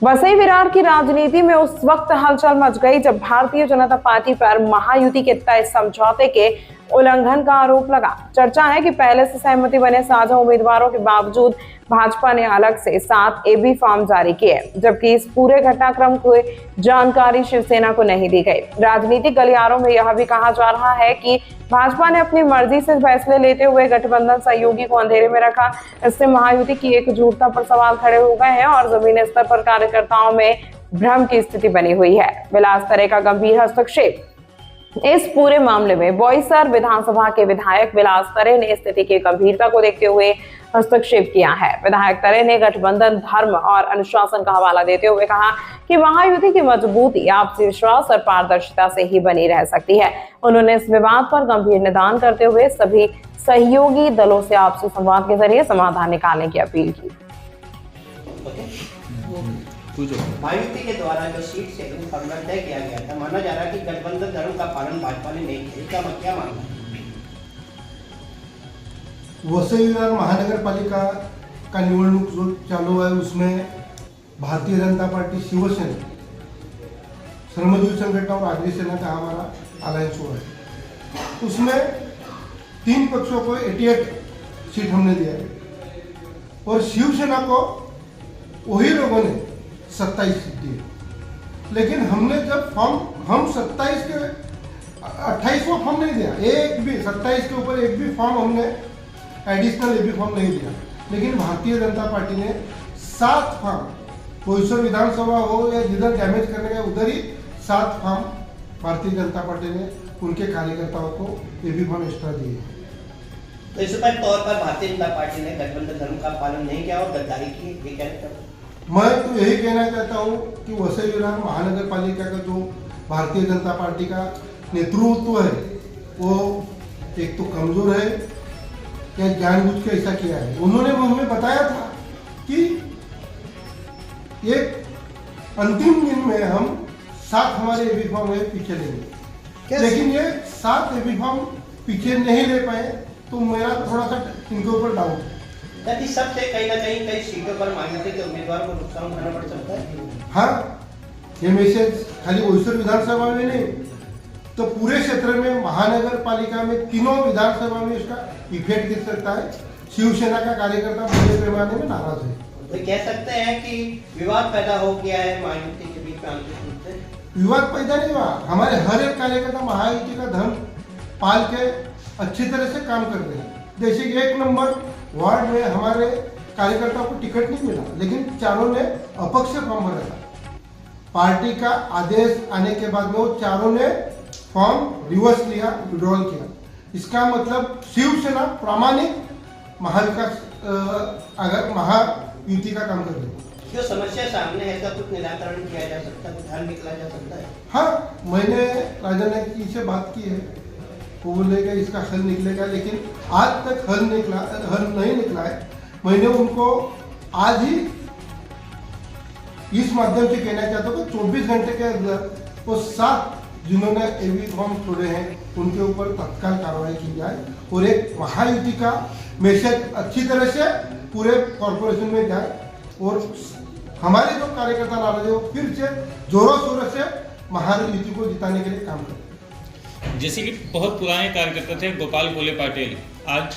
वसई विरार की राजनीति में उस वक्त हलचल मच गई जब भारतीय जनता पार्टी पर महायुति के तय समझौते के उल्लंघन का आरोप लगा। चर्चा है कि पहले से सहमति बने साझा उम्मीदवारों के बावजूद भाजपा ने अलग से 7 एबी फॉर्म जारी किए, जबकि इस पूरे घटनाक्रम की जानकारी शिवसेना को नहीं दी गई। राजनीतिक गलियारों में यह भी कहा जा रहा है कि भाजपा ने अपनी मर्जी से फैसले लेते हुए गठबंधन सहयोगी को अंधेरे में रखा। इससे महायुति की एकजुटता पर सवाल खड़े हो गए हैं और जमीनी स्तर पर कार्यकर्ताओं में भ्रम की स्थिति बनी हुई है। विलास तरे का गंभीर हस्तक्षेप। इस पूरे मामले में बोईसर विधानसभा के विधायक विलास तरे ने स्थिति की गंभीरता को देखते हुए हस्तक्षेप किया है। विधायक तरे ने गठबंधन धर्म और अनुशासन का हवाला देते हुए कहा कि महायुति की मजबूती आपसी विश्वास और पारदर्शिता से ही बनी रह सकती है। उन्होंने इस विवाद पर गंभीर निदान करते हुए सभी सहयोगी दलों से आपसी संवाद के जरिए समाधान निकालने की अपील की। महायुति के द्वारा जो सीट से फॉर्मूला तय किया गया था, माना जा रहा है कि गठबंधन धर्म का पालन भाजपा ने नहीं किया। इसका क्या मानना है? वसई विरार महानगर पालिका का निवडणूक जो चालू है उसमें भारतीय जनता पार्टी, शिवसेना, श्रमजीवी संगठन और आगरी सेना का हमारा अलायंस हुआ है। उसमें 3 पक्षों को 88 सीट हमने दिया है और शिवसेना को वही लोगों ने 27 सीट दी। लेकिन हमने जब फॉर्म हम 27 के 28वां फॉर्म नहीं दिया, एक भी 27 के ऊपर एक भी फॉर्म हमने एडिशनल एबी फॉर्म नहीं दिया। लेकिन भारतीय जनता पार्टी ने 7 फॉर्म, बोईसर विधानसभा हो या जिधर डैमेज करने का उधर ही 7 फॉर्म भारतीय जनता पार्टी ने उनके कार्यकर्ताओं को एबी फॉर्म एक्स्ट्रा दिए। तो इस तौर पर भारतीय जनता पार्टी ने गठबंधन धर्म का पालन नहीं किया और गद्दारी की, ये कहना। मैं तो यही कहना चाहता हूँ कि वसई विरार महानगर पालिका का जो भारतीय जनता पार्टी का नेतृत्व है वो एक तो कमजोर है या जानबूझ के ऐसा किया है। उन्होंने हमें बताया था कि एक अंतिम दिन में हम 7 हमारे एबी फॉर्म है पीछे लेंगे, लेकिन ये 7 एबी फॉर्म पीछे नहीं ले पाए, तो मेरा थोड़ा सा इनके ऊपर डाउट है। यदि सबसे कहीं ना कई सीटों पर महायुति के उम्मीदवार को नुकसान उठाना पड़ सकता है। हाँ, ये मैसेज खाली बोईसर विधानसभा में नहीं तो पूरे क्षेत्र में महानगर पालिका में तीनों विधानसभा में इसका इफेक्ट दिख सकता है। शिवसेना का कार्यकर्ता बड़े पैमाने में नाराज है। तो कह सकते हैं कि विवाद पैदा हो गया है महायुति के बीच में आंतरिक रूप से। विवाद पैदा नहीं हुआ, हमारे हर एक कार्यकर्ता महायुति का धर्म पाल के अच्छी तरह से काम कर रहे हैं। जैसे कि 1 नंबर वार्ड में हमारे कार्यकर्ताओं को टिकट नहीं मिला, लेकिन चारों ने अपक्ष फॉर्म भरा था। पार्टी का आदेश आने के बाद में वो चारों ने फॉर्म रिवर्स लिया, विड्रॉल किया। इसका मतलब शिवसेना प्रामाणिक महाविकास अगर महायुति का काम कर रही है। जो समस्या सामने है इसका कुछ निराकरण किया जा सकता है, ध्यान निकला जा सकता है। हाँ, मैंने राजन जी से बात की है, वो बोलेगा इसका हल निकलेगा, लेकिन आज तक हल नहीं निकला है। मैंने उनको आज ही इस माध्यम से कहना चाहता हूँ कि 24 घंटे के अंदर वो 7 जिन्होंने एबी फॉर्म छोड़े हैं उनके ऊपर तत्काल कार्रवाई की जाए और एक महायुति का मैसेज अच्छी तरह से पूरे कॉर्पोरेशन में जाए और हमारे जो कार्यकर्ता नाराज है वो फिर से जोरों शोरों से महायुति को जिताने के लिए काम करें। जैसे कि बहुत पुराने कार्यकर्ता थे गोपाल कोले पाटिल, आज